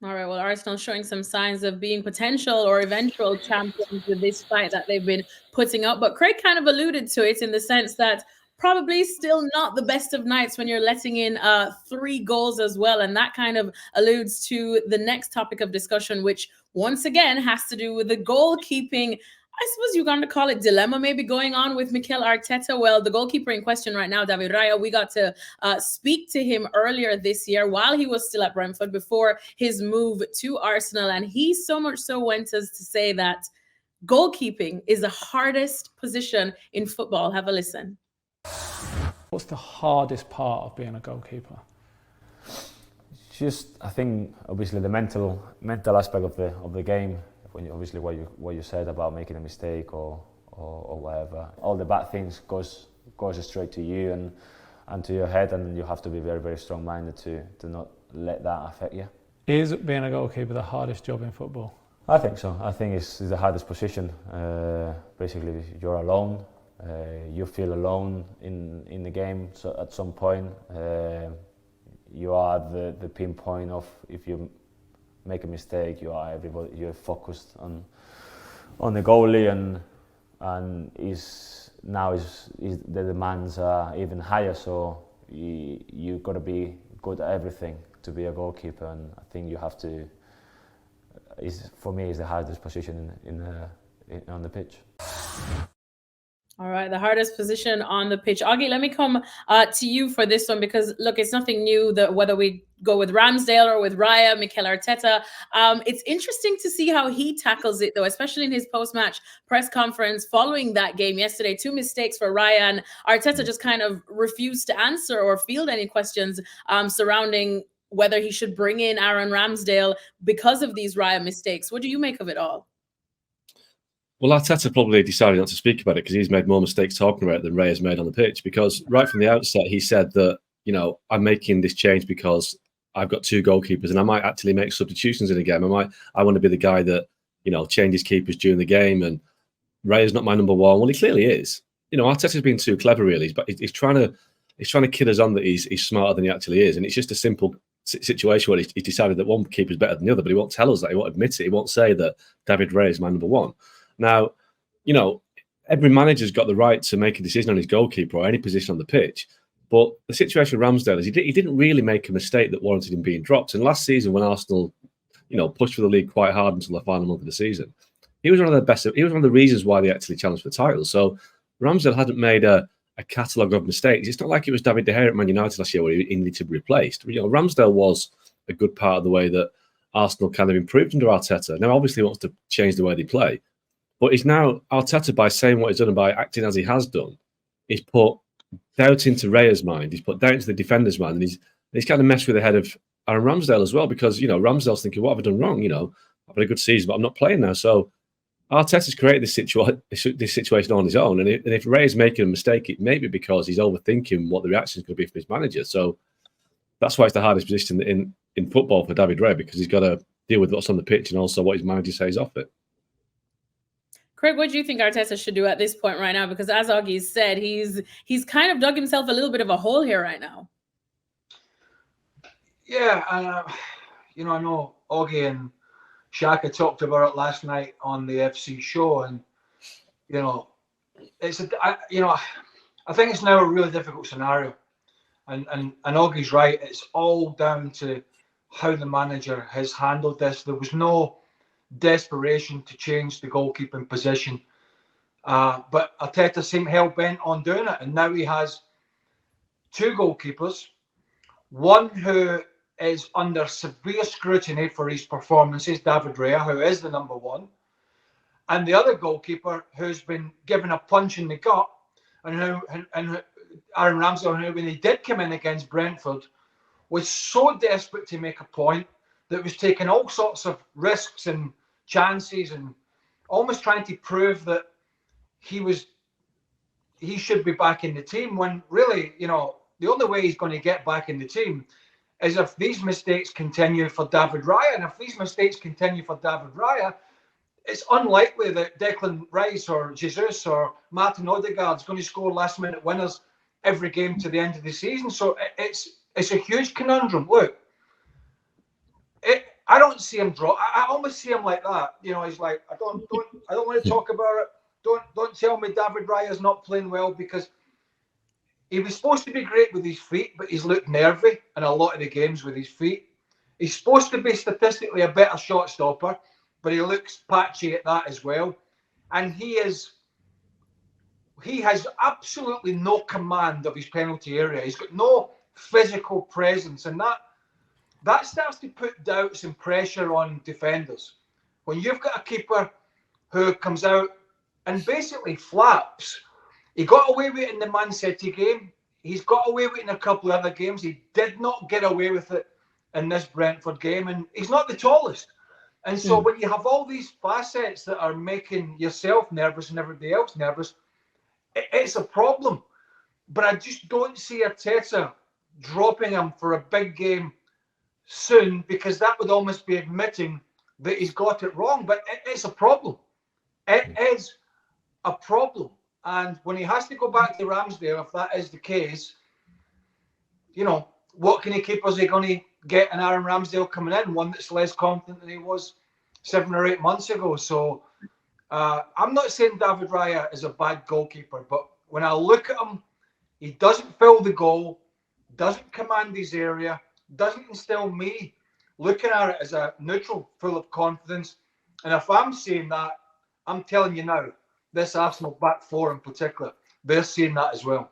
All right. Well, Arsenal showing some signs of being potential or eventual champions with this fight that they've been putting up. But Craig kind of alluded to it in the sense that probably still not the best of nights when you're letting in 3 goals as well. And that kind of alludes to the next topic of discussion, which once again has to do with the goalkeeping. I suppose you're going to call it dilemma, maybe going on with Mikel Arteta. Well, the goalkeeper in question right now, David Raya, we got to speak to him earlier this year while he was still at Brentford before his move to Arsenal. And he so much so went as to say that goalkeeping is the hardest position in football. Have a listen. What's the hardest part of being a goalkeeper? Just, I think, obviously the mental aspect of the game. When you, obviously what you said about making a mistake or whatever, all the bad things goes straight to you and to your head, and you have to be very, very strong-minded to not let that affect you. Is being a goalkeeper the hardest job in football? I think so. I think it's the hardest position. Basically, you're alone. You feel alone in the game. So at some point, you are the pinpoint of if you make a mistake, you're focused on the goalie, and the demands are even higher. So you got to be good at everything to be a goalkeeper, and I think you have to. For me, is the hardest position on the pitch. All right, the hardest position on the pitch. Augie, let me come to you for this one because, look, it's nothing new that whether we go with Ramsdale or with Raya, Mikel Arteta. It's interesting to see how he tackles it, though, especially in his post-match press conference following that game yesterday. 2 mistakes for Raya, and Arteta just kind of refused to answer or field any questions surrounding whether he should bring in Aaron Ramsdale because of these Raya mistakes. What do you make of it all? Well, Arteta probably decided not to speak about it because he's made more mistakes talking about it than Ray has made on the pitch. Because right from the outset, he said that, I'm making this change because I've got 2 goalkeepers and I might actually make substitutions in a game. I want to be the guy that, changes keepers during the game. And Ray is not my number one. Well, he clearly is. Arteta's been too clever, really. But he's trying to kid us on that he's smarter than he actually is. And it's just a simple situation where he's decided that one keeper is better than the other, but he won't tell us that. He won't admit it. He won't say that David Ray is my number one. Now, every manager's got the right to make a decision on his goalkeeper or any position on the pitch. But the situation with Ramsdale is he didn't really make a mistake that warranted him being dropped. And last season, when Arsenal, pushed for the league quite hard until the final month of the season, he was one of the best. He was one of the reasons why they actually challenged for the title. So Ramsdale hadn't made a catalogue of mistakes. It's not like it was David De Gea at Man United last year where he needed to be replaced. Ramsdale was a good part of the way that Arsenal kind of improved under Arteta. Now, obviously, he wants to change the way they play. But he's now, Arteta, by saying what he's done and by acting as he has done, he's put doubt into Raya's mind. He's put doubt into the defender's mind. And he's kind of messed with the head of Aaron Ramsdale as well because, Ramsdale's thinking, what have I done wrong? I've had a good season, but I'm not playing now. So Arteta's created this situation on his own. And if Raya's making a mistake, it may be because he's overthinking what the reaction is going to be from his manager. So that's why it's the hardest position in football for David Raya, because he's got to deal with what's on the pitch and also what his manager says off it. Craig, what do you think Arteta should do at this point right now? Because as Augie said, he's kind of dug himself a little bit of a hole here right now. Yeah, I know Augie and Shaka talked about it last night on the FC show, and I think it's now a really difficult scenario, and Augie's right. It's all down to how the manager has handled this. There was no desperation to change the goalkeeping position, but Arteta seemed hell-bent on doing it, and now he has 2 goalkeepers, one who is under severe scrutiny for his performances, David Raya, who is the number one, and the other goalkeeper who's been given a punch in the gut, and Aaron Ramsdale, who when he did come in against Brentford was so desperate to make a point that was taking all sorts of risks and chances and almost trying to prove that he should be back in the team, when really, the only way he's going to get back in the team is if these mistakes continue for David Raya. And if these mistakes continue for David Raya, it's unlikely that Declan Rice or Jesus or Martin Odegaard is going to score last-minute winners every game to the end of the season. So it's a huge conundrum. Look, I don't don't see him drop. I almost see him like that. You know, he's like, I don't want to talk about it. Don't tell me David Raya's not playing well, because he was supposed to be great with his feet, but he's looked nervy in a lot of the games with his feet. He's supposed to be statistically a better shot stopper, but he looks patchy at that as well. And he has absolutely no command of his penalty area. He's got no physical presence, and that starts to put doubts and pressure on defenders. When you've got a keeper who comes out and basically flaps, he got away with it in the Man City game. He's got away with it in a couple of other games. He did not get away with it in this Brentford game, and he's not the tallest. And so when you have all these facets that are making yourself nervous and everybody else nervous, it's a problem. But I just don't see Arteta dropping him for a big game soon, because that would almost be admitting that he's got it wrong. But it's a problem. It is a problem. And when he has to go back to Ramsdale, if that is the case, you know, what kind of keeper is he going to get in Aaron Ramsdale coming in? One that's less confident than he was 7 or 8 months ago. So I'm not saying David Raya is a bad goalkeeper, but when I look at him, he doesn't fill the goal, doesn't command his area, doesn't instill me looking at it as a neutral full of confidence. And if I'm saying that, I'm telling you now, this Arsenal back four in particular, they're seeing that as well.